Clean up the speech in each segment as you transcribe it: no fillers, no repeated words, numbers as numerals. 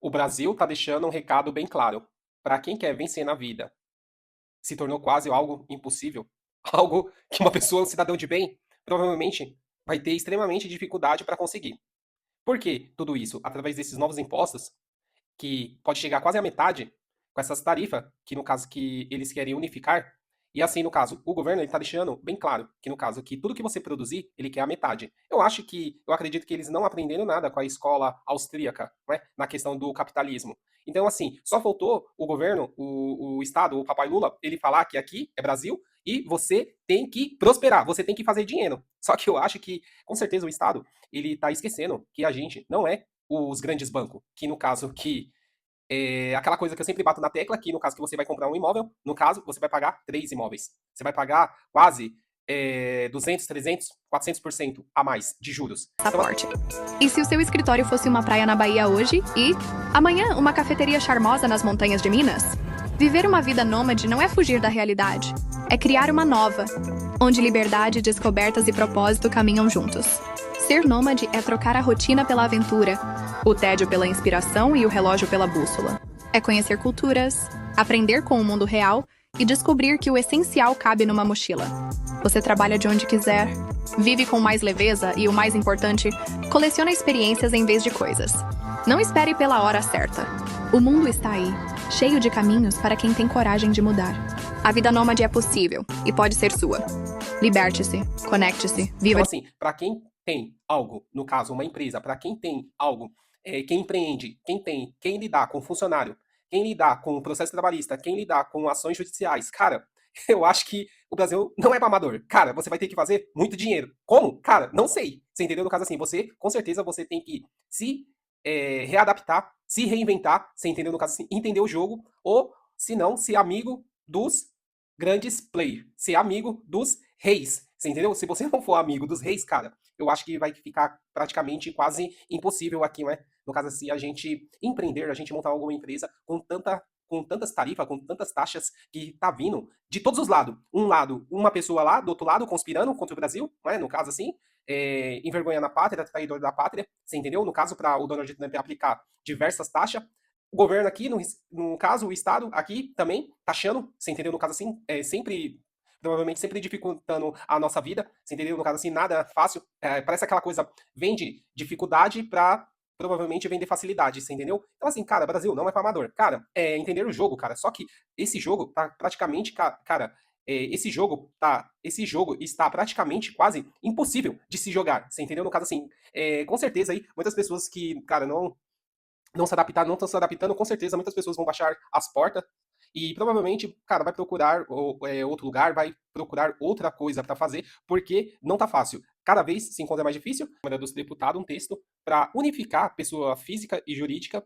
O Brasil está deixando um recado bem claro. Para quem quer vencer na vida, se tornou quase algo impossível, algo que uma pessoa, um cidadão de bem, provavelmente vai ter extremamente dificuldade para conseguir. Por que tudo isso? Através desses novos impostos, que pode chegar quase à metade, com essas tarifas, que no caso que eles querem unificar, e assim, no caso, o governo está deixando bem claro que, no caso, que tudo que você produzir, ele quer a metade. Eu acredito que eles não aprenderam nada com a escola austríaca, né, na questão do capitalismo. Então, assim, só faltou o governo, o Estado, o papai Lula, ele falar que aqui é Brasil e você tem que prosperar, você tem que fazer dinheiro. Só que eu acho que, com certeza, o Estado, ele está esquecendo que a gente não é os grandes bancos, que no caso que aquela coisa que eu sempre bato na tecla, que no caso que você vai comprar um imóvel, no caso, você vai pagar três imóveis. Você vai pagar quase 200, 300, 400% a mais de juros. Então, Passaporte. E se o seu escritório fosse uma praia na Bahia hoje e amanhã uma cafeteria charmosa nas montanhas de Minas? Viver uma vida nômade não é fugir da realidade, é criar uma nova, onde liberdade, descobertas e propósito caminham juntos. Ser nômade é trocar a rotina pela aventura, o tédio pela inspiração e o relógio pela bússola. É conhecer culturas, aprender com o mundo real e descobrir que o essencial cabe numa mochila. Você trabalha de onde quiser, vive com mais leveza e, o mais importante, coleciona experiências em vez de coisas. Não espere pela hora certa. O mundo está aí, cheio de caminhos para quem tem coragem de mudar. A vida nômade é possível e pode ser sua. Liberte-se, conecte-se, viva. então assim, para quem tem algo, no caso, uma empresa, para quem tem algo, quem empreende, quem lidar com funcionário, quem lidar com processo trabalhista, quem lidar com ações judiciais, cara, eu acho que o Brasil não é para amador. Cara, você vai ter que fazer muito dinheiro. Como? Cara, não sei. Você entendeu? No caso assim, você, com certeza, você tem que se readaptar, se reinventar, você entendeu? No caso assim, entender o jogo, ou, se não, ser amigo dos grandes players, ser amigo dos reis. Você entendeu? Se você não for amigo dos reis, cara, eu acho que vai ficar praticamente quase impossível aqui, né? No caso assim, a gente empreender, a gente montar alguma empresa com tantas tarifas, com tantas taxas que tá vindo de todos os lados. Um lado, uma pessoa lá, do outro lado, conspirando contra o Brasil, né? No caso assim, envergonhando a pátria, traidor da pátria, você entendeu? No caso, para o Donald Trump aplicar diversas taxas, o governo aqui, no caso, o Estado aqui também, taxando, você entendeu? No caso assim, sempre provavelmente sempre dificultando a nossa vida, você entendeu? No caso assim, nada fácil. Parece aquela coisa, vende dificuldade para provavelmente vender facilidade, você entendeu? Então assim, cara, Brasil não é para amador. Cara, entender o jogo, cara. Só que esse jogo tá praticamente, cara, esse jogo está praticamente quase impossível de se jogar, você entendeu? No caso assim, com certeza aí, muitas pessoas que, cara, não se adaptaram, não estão se adaptando, com certeza muitas pessoas vão baixar as portas e provavelmente, cara, vai procurar outro lugar, vai procurar outra coisa para fazer, porque não tá fácil. Cada vez se encontra mais difícil. Câmara dos Deputados um texto para unificar pessoa física e jurídica,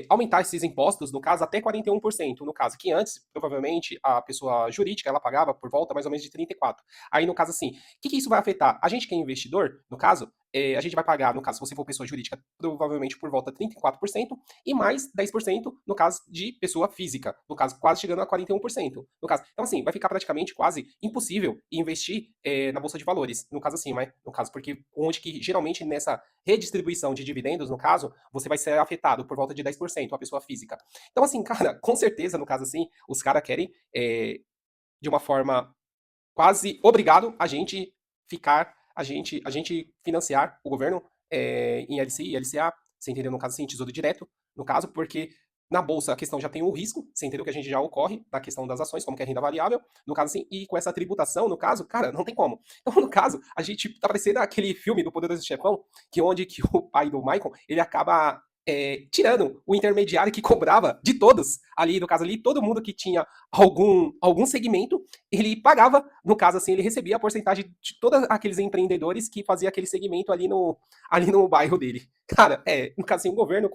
aumentar esses impostos, no caso, até 41%. No caso, que antes, provavelmente, a pessoa jurídica ela pagava por volta mais ou menos de 34%. Aí, no caso, assim, o que isso vai afetar? A gente que é investidor, no caso, a gente vai pagar, no caso, se você for pessoa jurídica, provavelmente por volta de 34% e mais 10% no caso de pessoa física, no caso, quase chegando a 41%. No caso, então, assim, vai ficar praticamente quase impossível investir na Bolsa de Valores, no caso, assim, mas, no caso, porque onde que geralmente nessa redistribuição de dividendos, no caso, você vai ser afetado por volta de 10% a pessoa física. Então, assim, cara, com certeza, no caso assim, os caras querem, de uma forma quase obrigado a gente ficar, a gente financiar o governo em LCI, LCA, você entendeu? No caso assim, tesouro direto, no caso, porque na bolsa a questão já tem o risco, você entendeu que a gente já ocorre na questão das ações, como que é renda variável, no caso assim, e com essa tributação, no caso, cara, não tem como. Então, no caso, a gente tá parecendo aquele filme do Poderoso Chefão, que onde que o pai do Michael, ele acaba tirando o intermediário que cobrava de todos, ali, no caso ali, todo mundo que tinha algum segmento, ele pagava, no caso assim, ele recebia a porcentagem de todos aqueles empreendedores que faziam aquele segmento ali no bairro dele. Cara, no caso assim, o governo,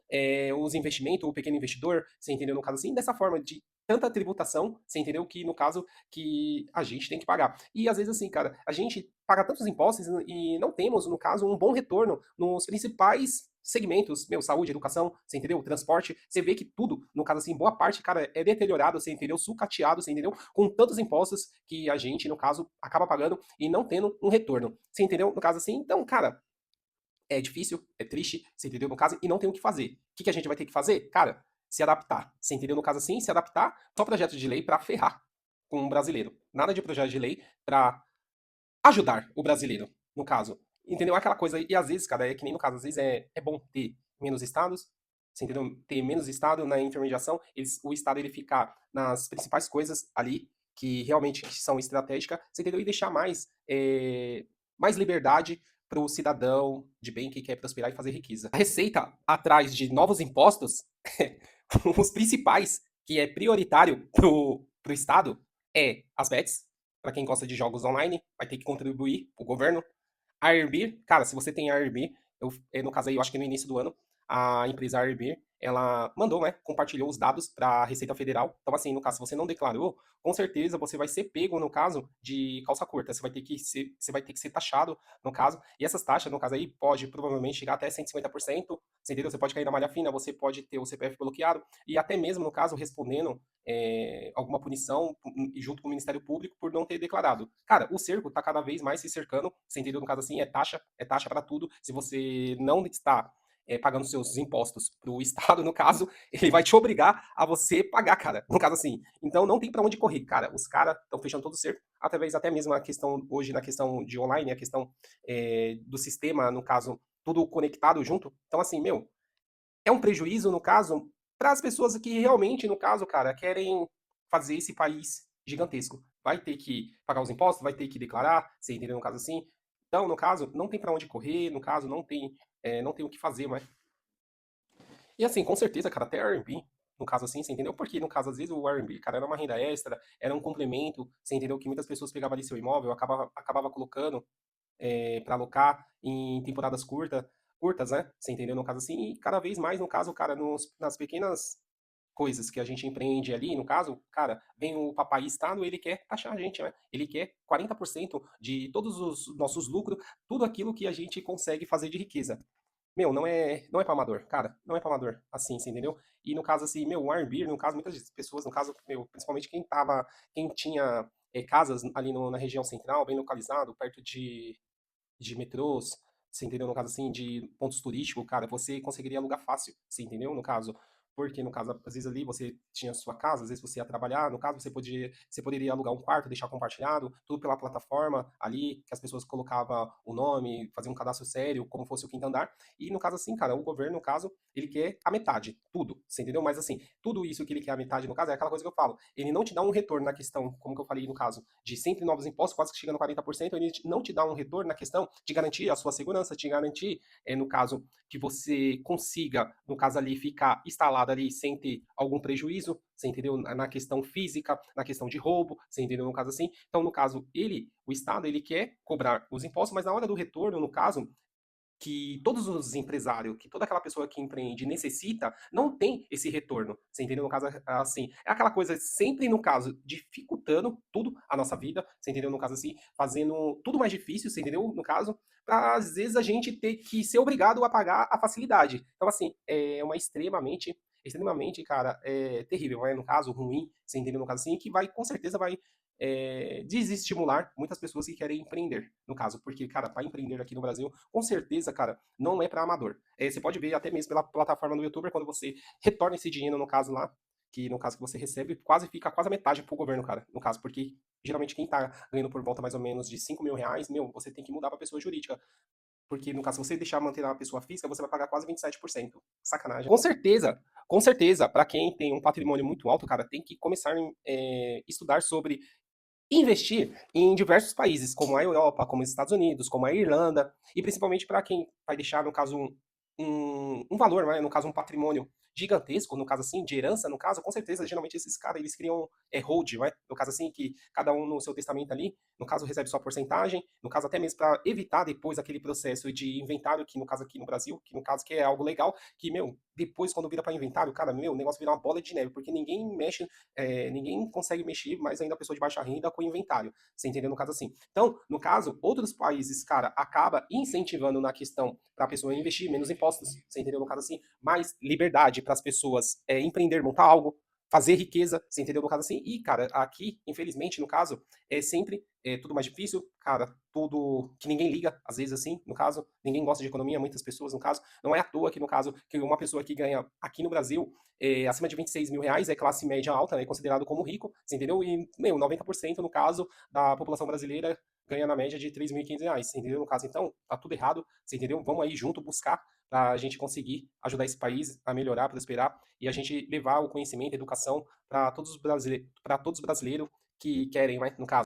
os investimentos, o pequeno investidor, você entendeu, no caso assim, dessa forma de tanta tributação, você entendeu que, no caso, que a gente tem que pagar. E às vezes assim, cara, a gente paga tantos impostos e não temos, no caso, um bom retorno nos principais segmentos, meu, saúde, educação, você entendeu? Transporte, você vê que tudo, no caso assim, boa parte, cara, é deteriorado, você entendeu? Sucateado, você entendeu? Com tantos impostos que a gente, no caso, acaba pagando e não tendo um retorno. Você entendeu? No caso assim, então, cara, É difícil, é triste, você entendeu? No caso, e não tem o que fazer. O que a gente vai ter que fazer? Cara, se adaptar. Você entendeu? No caso assim, se adaptar, só projeto de lei pra ferrar com o brasileiro. Nada de projeto de lei pra ajudar o brasileiro, no caso. Entendeu? Aquela coisa, e às vezes, cara, é que nem no caso, às vezes é bom ter menos estados, você entendeu? Ter menos estado na intermediação, o estado ele ficar nas principais coisas ali, que realmente são estratégicas, você entendeu? E deixar mais liberdade para o cidadão de bem que quer prosperar e fazer riqueza. A receita atrás de novos impostos, os principais, que é prioritário pro Estado, é as bets, para quem gosta de jogos online, vai ter que contribuir o governo. A Airbnb, cara, se você tem a Airbnb, no caso aí, eu acho que no início do ano, a empresa Airbnb, ela mandou, né, compartilhou os dados para a Receita Federal. Então, assim, no caso, se você não declarou, com certeza você vai ser pego, no caso, de calça curta. Você vai ter que ser taxado, no caso. E essas taxas, no caso aí, pode provavelmente chegar até 150%, você entendeu? Você pode cair na malha fina, você pode ter o CPF bloqueado, e até mesmo, no caso, respondendo alguma punição junto com o Ministério Público por não ter declarado. Cara, o cerco está cada vez mais se cercando, você entendeu? No caso assim, é taxa para tudo. Se você não está pagando seus impostos para o Estado, no caso, ele vai te obrigar a você pagar, cara. No caso assim. Então não tem para onde correr, cara. Os caras estão fechando todo o cerco, através até mesmo a questão, hoje, na questão de online, a questão do sistema, no caso, tudo conectado junto. Então, assim, meu, é um prejuízo, no caso, para as pessoas que realmente, no caso, cara, querem fazer esse país gigantesco. Vai ter que pagar os impostos, vai ter que declarar, você entendeu? No caso assim. Então, no caso, não tem para onde correr, no caso, não tem o que fazer, mas. E assim, com certeza, cara, até Airbnb, no caso assim, você entendeu? Porque, no caso, às vezes o Airbnb, cara, era uma renda extra, era um complemento, você entendeu? Que muitas pessoas pegavam ali seu imóvel, acabava colocando para alocar em temporadas curtas, né? Você entendeu? No caso assim, e cada vez mais, no caso, cara, nas pequenas coisas que a gente empreende ali, no caso, cara, vem o papai Estado, ele quer taxar a gente, né? Ele quer 40% de todos os nossos lucros, tudo aquilo que a gente consegue fazer de riqueza. Meu, não é para amador, cara, não é para amador, assim, você entendeu? E no caso assim, meu, o Airbnb, no caso, muitas pessoas, no caso, meu, principalmente quem tinha casas ali na região central, bem localizado, perto de metrôs, você entendeu? No caso assim, de pontos turísticos, cara, você conseguiria alugar fácil, você entendeu? No caso, porque no caso, às vezes ali você tinha sua casa, às vezes você ia trabalhar, no caso você poderia alugar um quarto, deixar compartilhado, tudo pela plataforma ali, que as pessoas colocavam o nome, faziam um cadastro sério, como fosse o quinto andar, e no caso assim, cara, o governo, no caso, ele quer a metade, tudo, você entendeu? Mas assim, tudo isso que ele quer a metade, no caso, é aquela coisa que eu falo, ele não te dá um retorno na questão, como que eu falei no caso, de sempre novos impostos, quase que chega no 40%, ele não te dá um retorno na questão de garantir a sua segurança, de garantir, no caso, que você consiga, no caso ali, ficar instalado ali sem ter algum prejuízo, você entendeu? Na questão física, na questão de roubo, você entendeu? No caso assim. Então, no caso, o Estado, ele quer cobrar os impostos, mas na hora do retorno, no caso, que todos os empresários, que toda aquela pessoa que empreende necessita, não tem esse retorno. Você entendeu? No caso, assim, é aquela coisa sempre, no caso, dificultando tudo a nossa vida, você entendeu? No caso, assim, fazendo tudo mais difícil, você entendeu? No caso, para às vezes a gente ter que ser obrigado a pagar a facilidade. Então, assim, é uma extremamente, cara, terrível, né? No caso, ruim, você entendeu? No caso, assim, que vai, com certeza, vai desestimular muitas pessoas que querem empreender, no caso, porque, cara, para empreender aqui no Brasil, com certeza, cara, não é para amador. Você pode ver até mesmo pela plataforma do YouTuber, quando você retorna esse dinheiro, no caso lá, que no caso que você recebe, fica quase a metade pro governo, cara, no caso, porque geralmente quem tá ganhando por volta mais ou menos de R$ 5.000, meu, você tem que mudar pra pessoa jurídica. Porque, no caso, se você deixar manter na pessoa física, você vai pagar quase 27%. Sacanagem. Com certeza, para quem tem um patrimônio muito alto, cara, tem que começar a estudar sobre investir em diversos países, como a Europa, como os Estados Unidos, como a Irlanda, e principalmente para quem vai deixar, no caso, um valor, né? No caso, um patrimônio gigantesco, no caso assim, de herança, no caso, com certeza, geralmente esses caras, eles criam hold, né? No caso assim, que cada um no seu testamento ali, no caso, recebe sua porcentagem, no caso, até mesmo para evitar depois aquele processo de inventário, que no caso aqui no Brasil, que no caso que é algo legal, que, meu, depois quando vira para inventário, cara, meu, o negócio vira uma bola de neve, porque ninguém consegue mexer, mas ainda a pessoa de baixa renda com inventário, você entendeu? No caso assim. Então, no caso, outros países, cara, acaba incentivando na questão para a pessoa investir menos impostos, você entendeu? No caso assim, mais liberdade para as pessoas empreender, montar algo, fazer riqueza, você entendeu? No caso assim, e, cara, aqui, infelizmente, no caso, é sempre tudo mais difícil, cara, tudo que ninguém liga, às vezes, assim, no caso, ninguém gosta de economia, muitas pessoas, no caso, não é à toa que, no caso, que uma pessoa que ganha aqui no Brasil acima de 26 mil reais é classe média alta, né, é considerado como rico, você entendeu? E, meu, 90% no caso da população brasileira ganha na média de 3.500 reais, entendeu? No caso, então, tá tudo errado, você entendeu? Vamos aí junto buscar para a gente conseguir ajudar esse país a melhorar, prosperar e a gente levar o conhecimento, a educação para todos os brasileiros que querem, né, no caso.